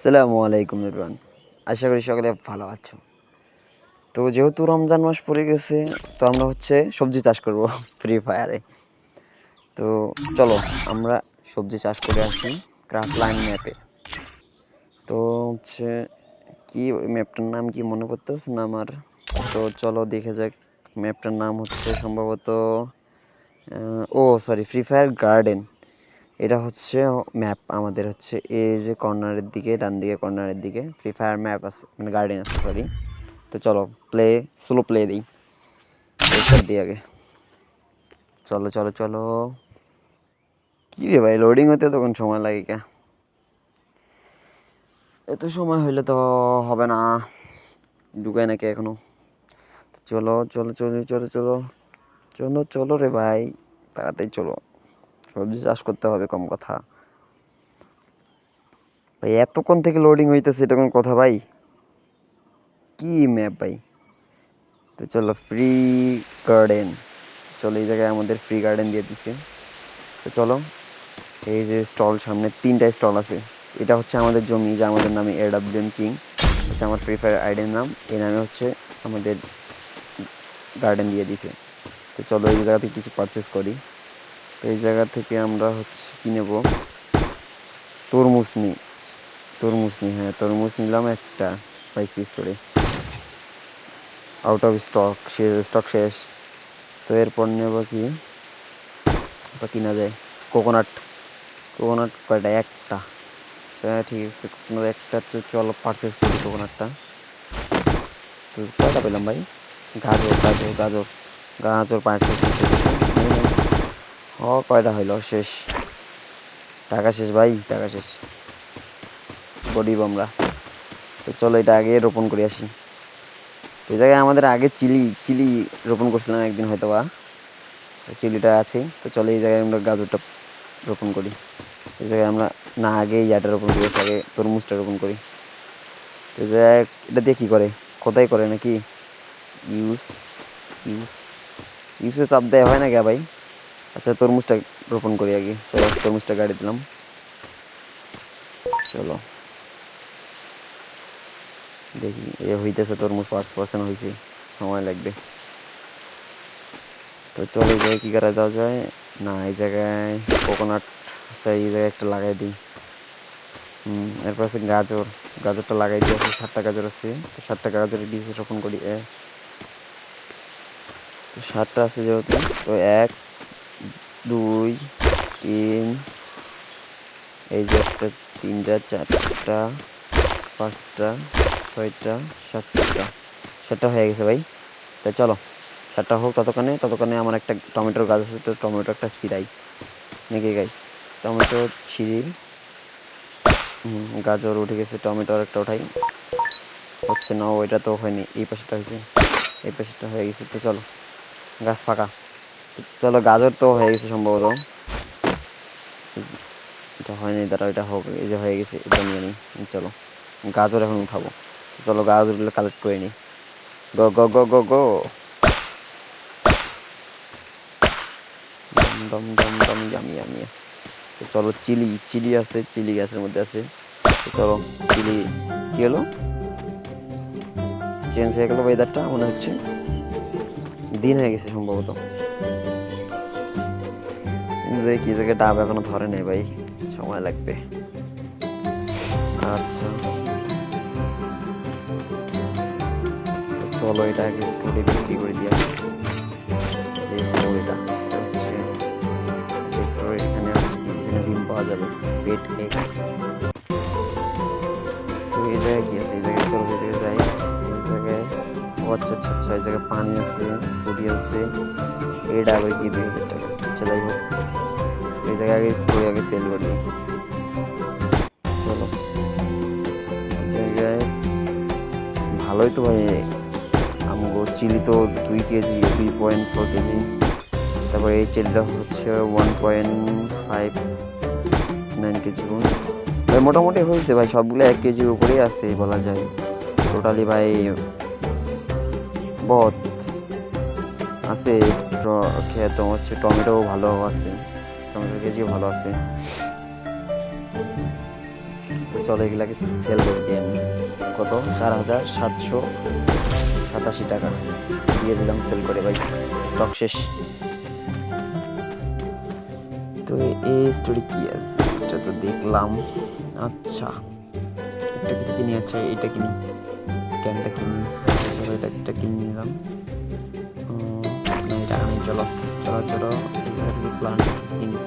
আসসালামু আলাইকুম এভরিওয়ান। আশা করি সকলে ভালো আছো। তো যেহেতু রমজান মাস পড়ে গেছে, তো আমরা সবজি চাষ করব ফ্রি ফায়ারে। তো চলো আমরা সবজি চাষ করে আসি ক্রাফট লাইন ম্যাপে। তো কি ওই ম্যাপটার নাম কি মনে পড়তেছে না আমার। তো চলো দেখে যাক। ম্যাপটার নাম সম্ভবত সরি, ফ্রি ফায়ার গার্ডেন। এটা ম্যাপ আমাদের এই যে কর্নারের দিকে, ডান দিকে কর্নারের দিকে ফ্রি ফায়ার ম্যাপ আছে, মানে গার্ডেন আছে, সরি। তো চলো স্লো প্লে দিই রেস্টার্ট দিয়ে আগে। চলো চলো চলো। কি রে ভাই, লোডিং হতে তখন সময় লাগে কে? এত সময় হইলে তো হবে না, ঢুকায় নাকি এখনো। চলো চলো চলো চলো চলো চলো চলো রে ভাই, তাড়াতাড়ি চলো। সবজি চাষ করতে হবে, কম কথা ভাই। এতক্ষণ থেকে লোডিং হইতেছে, এটা কোন কথা ভাই? কি ম্যাপ ভাই? তো চলো ফ্রি গার্ডেন। চলো এই জায়গায় আমাদের ফ্রি গার্ডেন দিয়ে দিচ্ছে। তো চলো, এই যে স্টল, সামনে 3টা স্টল আছে। এটা আমাদের জমি, যা আমাদের নামে AWM কিং আমার ফ্রি ফায়ার আইডির নাম। এই নামে আমাদের গার্ডেন দিয়ে দিছে। তো চলো এই জায়গা থেকে কিছু পারচেস করি। তো এই জায়গা থেকে আমরা কি নেব? তরমুজ নিই। হ্যাঁ, তরমুজ নিলাম একটা, পাইছি স্টোরে। আউট অফ স্টক শেষ। তো এরপর নেব কি কিনা যায়? কোকোনাট। কয়টা? একটা। হ্যাঁ ঠিক আছে, কোকোনাট একটা। চলো পারচেস করি কোকোনাটটা। তো কয়টা পেলাম ভাই? গাজর গাজর গাজর গাজর পারচেস করতে। কয়টা হইলো? শেষ। টাকা শেষ ভাই, টাকা শেষ। গরিব আমরা। তো চলো এটা আগে রোপণ করে আসি। এই জায়গায় আমাদের আগে চিলি রোপণ করছিলাম একদিন হয়তো বা, চিলিটা আছে। তো চলো এই জায়গায় আমরা গাজরটা রোপণ করি। এই জায়গায় আমরা না আগে ইয়াটা রোপণ করি, আগে তরমুজটা রোপণ করি। তো এটা দিয়ে কী করে? কোথায় করে নাকি? ইউজ ইউজ ইউজে চাপ দেওয়া হয় না কে ভাই? আচ্ছা, তরমুজটা রোপণ করি আগে। চলো তরমুজটা গাড়ি দিলাম। চলো দেখি, হইতেছে তরমুজ 5% হয়েছে, সময় লাগবে। তো চলো এই জায়গায় কী করা যাওয়া যায়? না, এই জায়গায় কোকোনাট, আচ্ছা এই জায়গায় একটা লাগাই দিই। এরপর গাজরটা লাগাই দিয়ে 7টা গাজর আছে। তো 7টা গাজরের বীজ রোপণ করি। তো 7টা আছে যেহেতু, তো 1 2 3, এই যে একটা, 3টা 4টা 5টা 6টা 7টা হয়ে গেছে ভাই। তাই চলো 7টা হোক, ততক্ষণে আমার একটা টমেটোর গাছ আছে, তো টমেটো একটা ছিঁড়াই নাকি গাইস? টমেটো ছিঁড়ি। গাজর উঠে গেছে, টমেটো আর একটা উঠাই। হচ্ছে না, ওইটা তো হয়নি, এই পাশেটা হয়েছে, এই পাশেটা হয়ে গেছে। তো চলো, গাছ ফাঁকা। চলো গাজর তো হয়ে গেছে সম্ভবত, এটা হয়নি, দাঁড়া এটা হোক। এই যে হয়ে গেছে, এটা নিয়ে নিই। চলো গাজর এখন উঠাবো। চলো গাজরগুলো কালেক্ট করে নিই। গো গো গো গো গো। দম দম দম ইয়ামি ইয়ামি। তো চলো চিলি আছে, চিলি গাছের মধ্যে আছে। তো চলো চিলি, কি হলো? চেঞ্জ হয়ে গেল ওয়েদারটা, মনে হচ্ছে দিন হয়ে গেছে সম্ভবত। কিন্তু দেখি কি জায়গায় ডাব এখনো ধরে নেই ভাই, সময় লাগবে। আচ্ছা চলো এটা আগে স্টোরে বিক্রি করে দিয়ে আসি। যে স্টোরিটা স্টোরে এখানে ডিম পাওয়া যাবে, পেট কেক। তো এই জায়গায় কি আছে? এই জায়গায় চলো, এই জায়গায় যাই। এই জায়গায় আচ্ছা আচ্ছা আচ্ছা, এই জায়গায় পানি আছে, ছুরি আছে। এটা আবার কি 2000 টাকা? আচ্ছা যাই হোক, এই জায়গায় আগে স্টোরে আগে সেল করি। চলো জায়গায় ভালোই তো ভাই। আমগো চিলি তো 2 কেজি, 2.4 কেজি। তারপর এই চিলিটা 1.59 কেজি গুণ ভাই, মোটামুটি হয়েছে ভাই। সবগুলো 1 কেজির উপরেই আছে বলা যায়। টোটালি ভাই বহুত আছে। খেয়ে তো টমেটো ভালো আছে, টমেটোর কেজিও ভালো আছে। তো চলো এগুলাকে সেল করে দিই আমি। কত? 4787 টাকা দিয়ে দিলাম সেল করে ভাই। স্টক শেষ। তো এই স্টোরি কি আছে এটা তো দেখলাম। আচ্ছা একটা কিছু কিনি। আচ্ছা এটা কিনি, ক্যানটা কিনি। চলো এটা কিনে নিলাম। না এটা নেই। চলো চলো চলো প্লান্ট কিনি।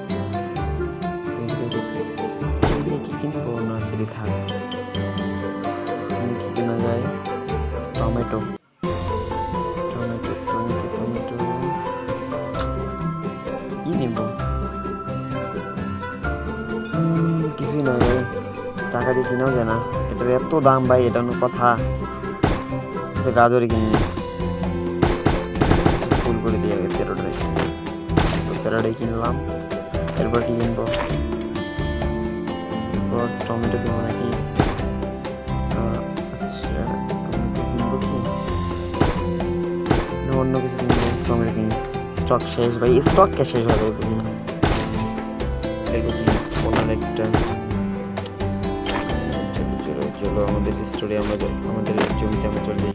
কি কিনবো? না চিলি থাক। কি কেনা যায়? টমেটো টমেটো টমেটো টমেটো কি নিব? কিছুই না ভাই, টাকা দিয়ে কিনেও যায় না। এটার এত দাম ভাই, এটা অন্য কথা। গাজরে কিনি, ফুল করে দিয়ে গেছে তেরোটাই কিনলাম। এরপর কি কিনবো? এরপর টমেটো কিনবো নাকি? আচ্ছা টমেটো কিনবো কি না অন্য কিছু কিনবো? টমেটো কিনি। স্টক শেষ ভাই, স্টক কে শেষ হবে বুঝি না। ওনার একটা চলো আমাদের স্টোরি, আমাদের জমিতে আমরা চলে যাই।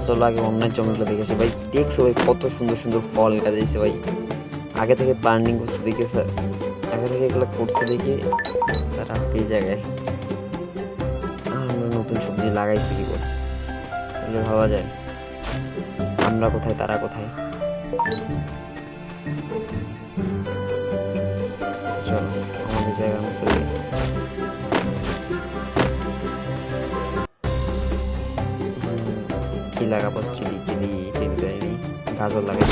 চলো আগে অনলাইন জমিগুলো দেখেছে ভাই। দেখছো ভাই কত সুন্দর সুন্দর ফল এটা দিয়েছে ভাই। আগে থেকে প্ল্যানিং করছে দেখে, আগে থেকে এগুলো করছে দেখে তার আজকে এই জায়গায় আমরা নতুন সবজি লাগাইছি কি করে, তাহলে ভাবা যায় আমরা কোথায় তারা কোথায়। চলো আমাদের জায়গা আমরা চলে যাই। কি লাগাবো? চিলি দেয়নি, গাজর লাগাই।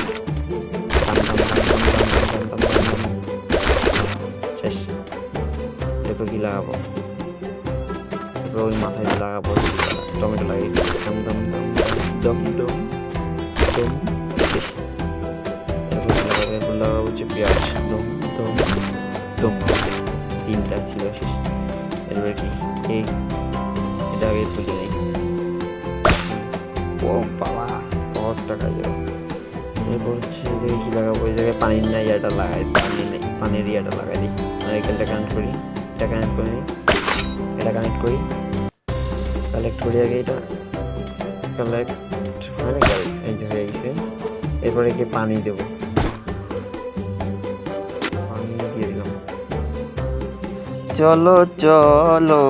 শেষ। এরপর কি লাগাবো? এরপর ওই মাথায় লাগাবো টমেটো লাগাই। দম দম দম দম দম দম শেষ। এরপর লাগাবো হচ্ছে পেঁয়াজ। দম দম দম। তিনটা ছিল শেষ। এরপরে কি এটা আগে তুলে নেই। ও বাবা বহুত টাকা যাবে। এরপর হচ্ছে এই জায়গায় কী লাগাবো? এই জায়গায় পানির না ইয়াটা লাগাই, পানি নেই, পানির ইয়াটা লাগাই দিই। নারিকেলটা কানেক্ট করি, এটা কানেক্ট করে নিই, এটা কানেক্ট করি, কালেক্ট করি আগে। এটা কালেক্ট হয় না, এই যে হয়ে গেছে। এরপরে কি পানি দেবো, পানি দিয়ে দিলাম। চলো চলো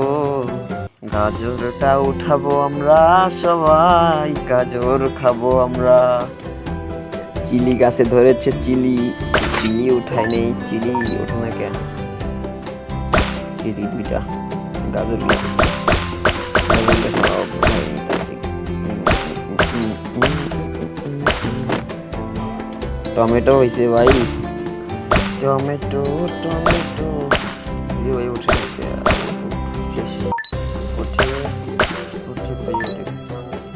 গাজরটা উঠাবো আমরা সবাই, গাজর খাবো আমরা। চিলি গাছে ধরেছে চিলি উঠায় নেই। চিলি ওঠে না কেন? চিলি দুইটা, গাজর টমেটো হয়েছে ভাই। টমেটো টমেটো ওই উঠে গেছে। শেষ। উঠে উঠে ভাই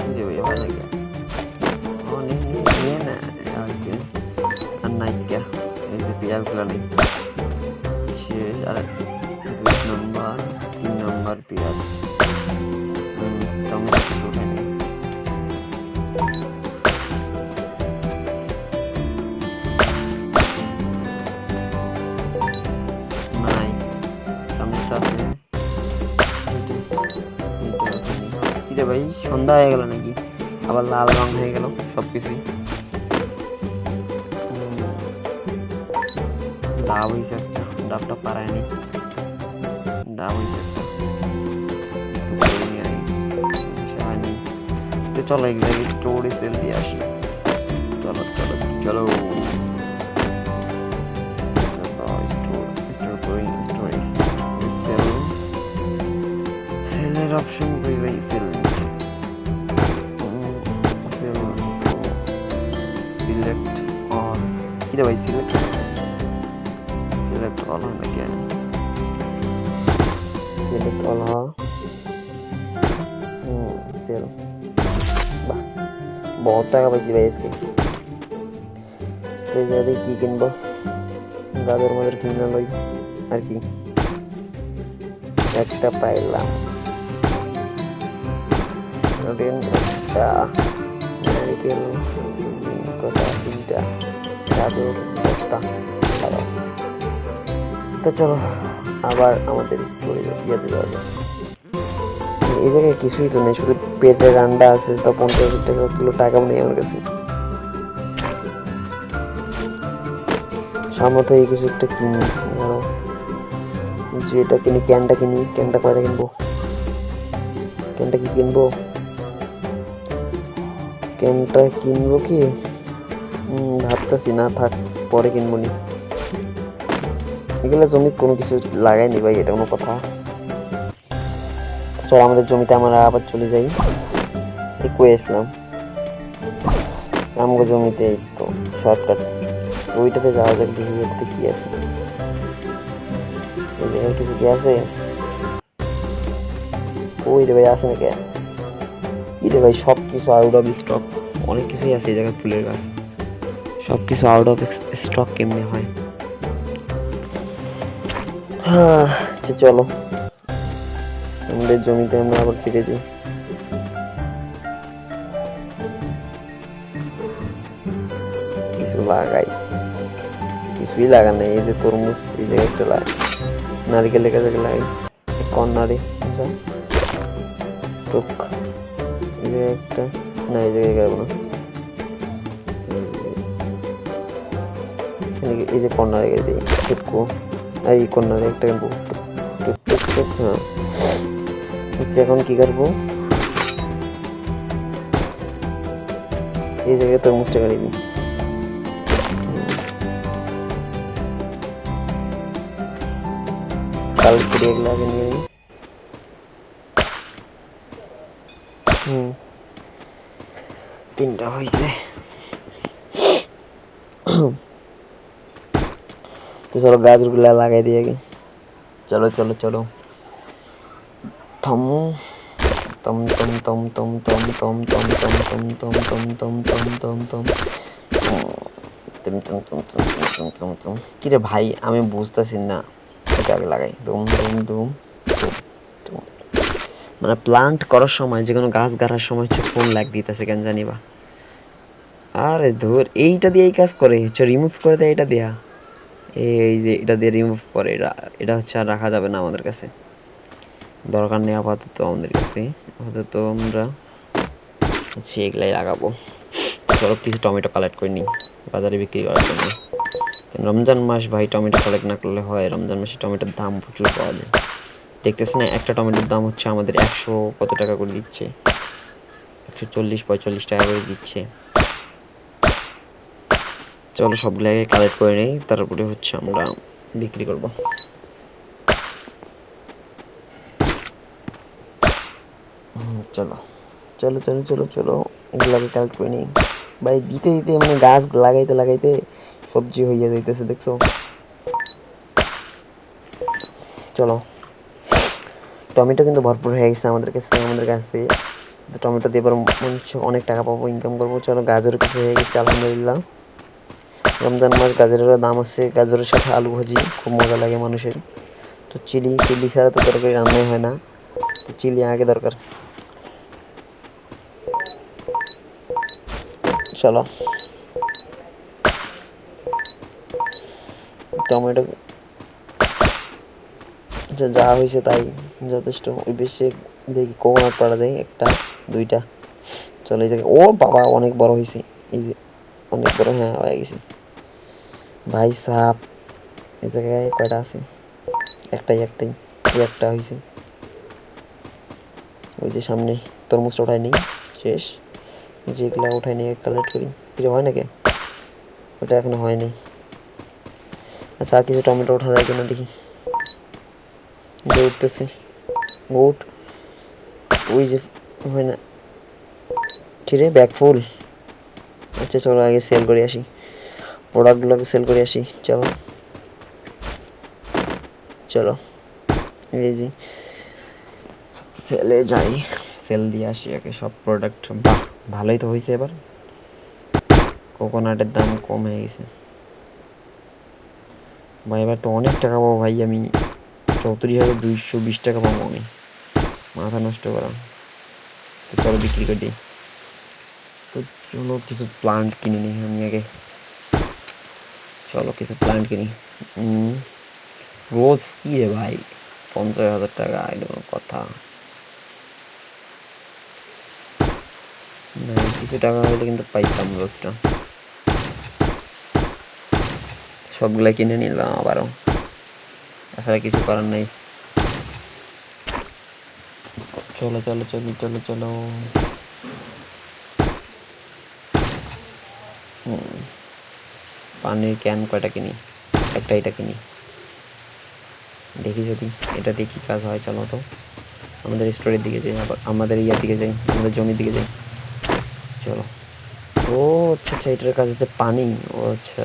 উঠে ভাই হয় না কেন? নিয়ে না আর নাইকা এই যে পেঁয়াজগুলো নেই শেষ। আর 2 নম্বর পেঁয়াজ। টমেটো উঠে নেই। নাই টমেটো আছে। কিরে ভাই সন্ধ্যা হয়ে গেল নাকি? আবার লাল রং হয়ে গেল সবকিছুই। ডাব হয়েছে একটা, ডাবটা পারায়নি। ডাব হয়েছে একটা, হয়নি। তো চলো এগুলো স্টোরে সেল দিয়ে আসি। চলো চলো চলো সেলের অপশন কই ভাই? Select all. কিরে ভাই সিলেক্ট অল হয় নাকি? Select all cell. বাহ বহুত টাকা পাইছি ভাই আজকে। তো যদি কি কিনবো? গাজর মাজর কিনে লই আর কি। একটা পাইলাম, একটা নারিকেল কটা, 3টা গাজর 10টা। তো চলো আবার আমাদের স্টোরে ইয়েতে যাওয়া যায়। এই জায়গায় কিছুই তো নেই, শুধু পেটের আন্ডা আছে, তা 50,000 টাকা কিলো টাকাও নেই আমার কাছে। সামর্থ্য এই কিছু একটা কিনি, ধরো যেটা কিনি, ক্যানটা কিনি। ক্যানটা কয়টা কিনবো? ক্যানটা কি কিনবো? ক্যানটা কিনবো কি ভাবতেছি, না থাক, পরে কিনবো নি। এগুলো জমি কোনো কিছু লাগাইনি ভাই, এটা কোনো কথা? চল আমাদের জমিতে আমরা আবার চলে যাই। কই আসলাম? আমগো জমিতে, এই তো শর্টকাট। ওইটাতে যাওয়া যাক, দেখি এটাতে কি আছে। এই জায়গায় কিছু কি আছে? ওই রে ভাই, আসে নাকি? কি রে ভাই, সব কিছু আউট অফ স্টক। অনেক কিছুই আছে এই জায়গায়, ফুলের গাছ। সব কিছু আউট অফ স্টক কেমনি হয়? আচ্ছা চলো, আমাদের জমিতে আমরা আবার ফিরে যাই। কিছু লাগাই, কিছুই লাগান নাই। এই যে তরমুজ, এই জায়গায় একটা নারিকেল লেখা জায়গায় লাগাই, কর্নারে। আচ্ছা টুক, এই জায়গায় একটা, না এই জায়গায় গাড়বো না। এই যে কর্নারে গাড়ি দিই টুকু, আর এই কর্নারে একটা গাড়বো টুক টুক টুক। হ্যাঁ এখন কি করবো? এই জায়গায় তরমুজটা গাড়ি দিই। কালেক্ট করি এগুলো আগে নিয়ে নিই। তিনটা হয়েছে। তো চলো গাছগুলা লাগাই দিই আগে। চলো চলো চলো, থম তম তম তম তম তম তম তম তম তম তম তম তম তম তম তম কি রে ভাই, আমি বুঝতেছি না। এটা আগে লাগাই, দুম দুম দুম। মানে প্লান্ট করার সময়, যে কোনো গাছ গাড়ার সময় হচ্ছে ফোন লাগ দিতেছে কেন জানি বা। আরে ধর, এইটা দিয়ে এই কাজ করে হচ্ছে, রিমুভ করে দেয় এটা দেয়া। এই যে এটা দিয়ে রিমুভ করে, এটা এটা হচ্ছে আর রাখা যাবে না আমাদের কাছে, দরকার নেই আপাতত আমাদের কাছে। আপাতত আমরা হচ্ছে এগুলাই লাগাবো। ধরো কিছু টমেটো কালেক্ট করে নিই বাজারে বিক্রি করার জন্য। রমজান মাস ভাই, টমেটো কালেক্ট না করলে হয়? রমজান মাসে টমেটোর দাম প্রচুর পাওয়া যায়। দেখতেছি না, একটা টমেটোর দাম হচ্ছে আমাদের 100 কত টাকা করে দিচ্ছে, 140-45 টাকা করে দিচ্ছে। চলো সবগুলোকে কালেক্ট করে নিই, তারপরে হচ্ছে আমরা বিক্রি করব। চলো চলো চলো চলো চলো, এগুলাকে কালেক্ট করে নিই ভাই। দিতে দিতে মানে গাছ লাগাইতে লাগাইতে সবজি হইয়া যাইতেছে, দেখছো? চলো, টমেটো কিন্তু ভরপুর হয়ে গেছে আমাদের কাছে। তো টমেটো দিয়ে এবার অনেক টাকা পাবো, ইনকাম করবো। চলো, গাজর কিছু হয়ে গেছে আলহামদুলিল্লাহ। রমজান মাস, গাজরেরও দাম আছে। গাজরের সাথে আলু ভাজি খুব মজা লাগে মানুষের। তো চিলি ছাড়া তো তরকারি রান্নাই হয় না, তো চিলি আগে দরকার। চলো, টমেটো যা হয়েছে তাই যথেষ্ট। ওই বেশি দেখি কোকোনাট পাড়া দেয়, একটা দুইটা। চলো এই জায়গায়, ও বাবা অনেক বড় হয়েছে, এই যে অনেক বড়, হ্যাঁ হয়ে গেছে ভাই সাপ। এই জায়গায় কয়টা আছে? একটাই একটা হয়েছে। ওই যে সামনে তরমুজটা উঠাই নেই, শেষ। যেগুলা উঠাই নিয়ে কালেক্ট করি। কিছু হয় নাকি? ওটা এখনো হয়নি। আচ্ছা, আর কিছু টমেটো ওঠা যায় কিনা দেখি। যে উঠতেছে, উঠ। ওই যে হয় না, কিরে ব্যাগ ফুল। আচ্ছা চলো আগে সেল করে আসি, প্রোডাক্টগুলোকে সেল করে আসি। চলো চলো, এই যে সেলে যাই, সেল দিয়ে আসি আগে সব প্রোডাক্ট। বাহ, ভালোই তো হয়েছে এবার। কোকোনাটের দাম কম হয়ে গেছে ভাই, এবার তো অনেক টাকা পাবো ভাই। আমি 34,220 টাকা পাবো আমি, মাথা নষ্ট করা। তো চলো বিক্রি করে দিই। তো চলো কিছু প্লান্ট কিনে নিই আমি আগে। চলো কিছু প্লান্ট কিনি। রোজ কি রে ভাই, 50,000 টাকা এলো কথা না, কিছু টাকা হলে কিন্তু পাইতাম রোজটা, সবগুলা কিনে নিলাম আবারও, আসলে কিছু করার নেই। চলো চলো চলো চলো চলো। পানির ক্যান কয়টা কিনি, একটা এটা কিনি, দেখি যদি এটা দেখি কাজ হয়। চলো তো আমাদের স্টোরের দিকে যাই, আবার আমাদের ইয়ার দিকে যাই, আমাদের জমির দিকে যাই। চলো। ও আচ্ছা আচ্ছা, এটার কাজ হচ্ছে পানি। ও আচ্ছা,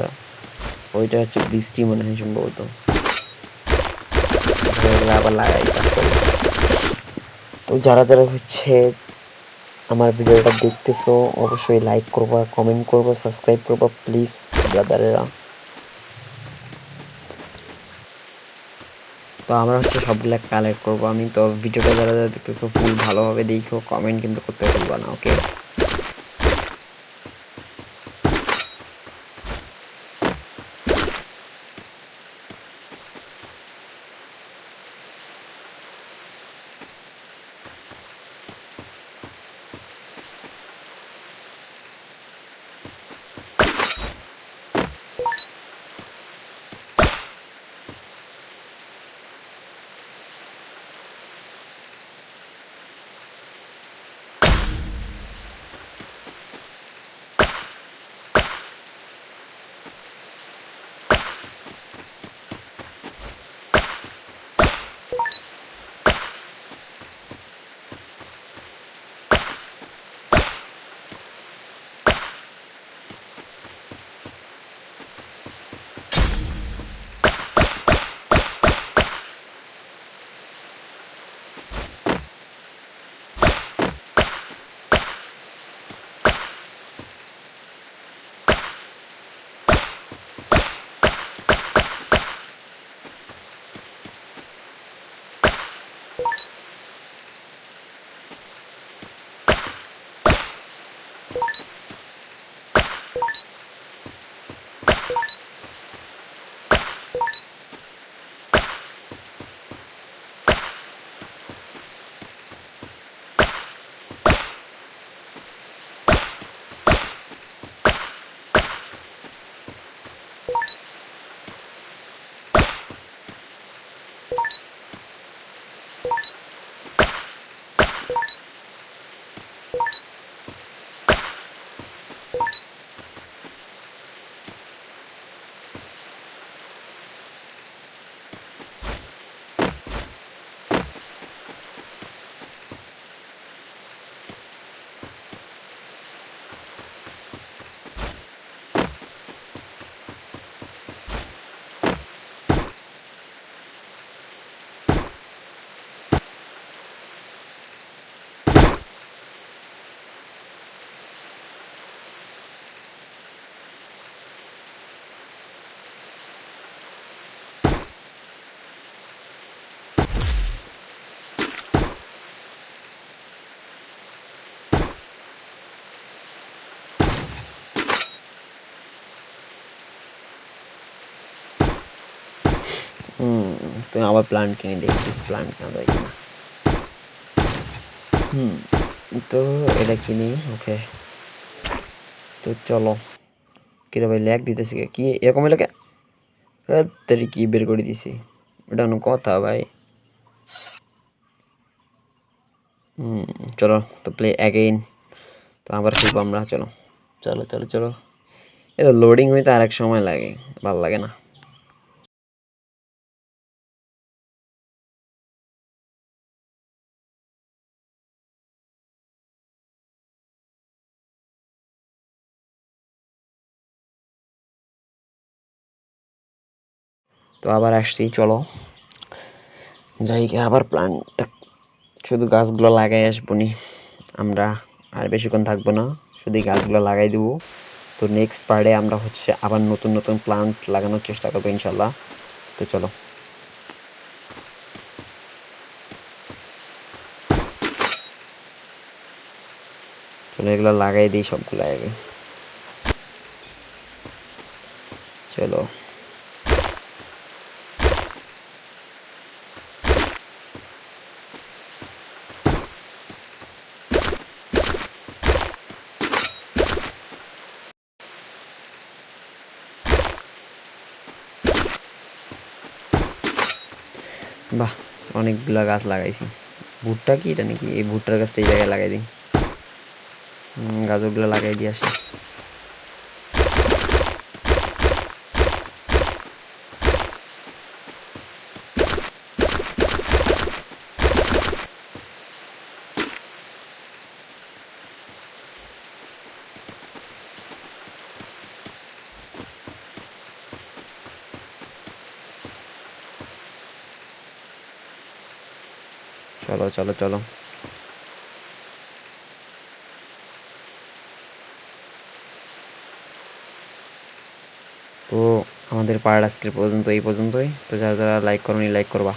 ওইটা হচ্ছে বৃষ্টি মনে হয় সম্ভবত। আবার লাগাই কাজ করবো। তো যারা যারা হচ্ছে আমার ভিডিওটা দেখতেছো অবশ্যই লাইক করবা, কমেন্ট করবা, সাবস্ক্রাইব করবা প্লিজ ব্রাদারেরা। তো আমরা হচ্ছে সবগুলা কালেক্ট করবো আমি। তো ভিডিওটা যারা যারা দেখতেছো ফুল ভালোভাবে দেখো, কমেন্ট কিন্তু করতে ভুলবা না, ওকে? তুমি আবার প্ল্যান্ট কিনে দেখি, প্ল্যান্ট কেনা যায় কিনা। তো এটা কিনি, ওকে। তো চলো। কিরে ভাই ল্যাগ দিতেছি কি এরকম এলাকা, কি বের করে দিছি, এটা কোনো কথা ভাই? চলো তো প্লে অ্যাগেইন। তো আবার খেলবো আমরা, চলো চলো চলো চলো। এটা লোডিং হইতে আরেক সময় লাগে, ভালো লাগে না। তো আবার আসছি, চলো যাই আবার প্ল্যানটা, শুধু গাছগুলো লাগাই আসবো নি আমরা, আর বেশিক্ষণ থাকবো না, শুধু গাছগুলো লাগাই দেবো। তো নেক্সট পার্টে আমরা হচ্ছে আবার নতুন নতুন প্লান্ট লাগানোর চেষ্টা করবো ইনশাল্লাহ। তো চলো চলো এগুলো লাগাই দিই সবগুলো আগে। চলো বাহ, অনেকগুলা গাছ লাগাইছি। ভুট্টা কি এটা নাকি? এই ভুট্টার গাছটা এই জায়গায় লাগাই দিই। গাজরগুলো লাগাই দিয়ে আসি। চলো চলো চলো। তো আমাদের পার্ট আজকের পর্যন্ত এই পর্যন্তই। তো যারা যারা লাইক করোনি লাইক করবা।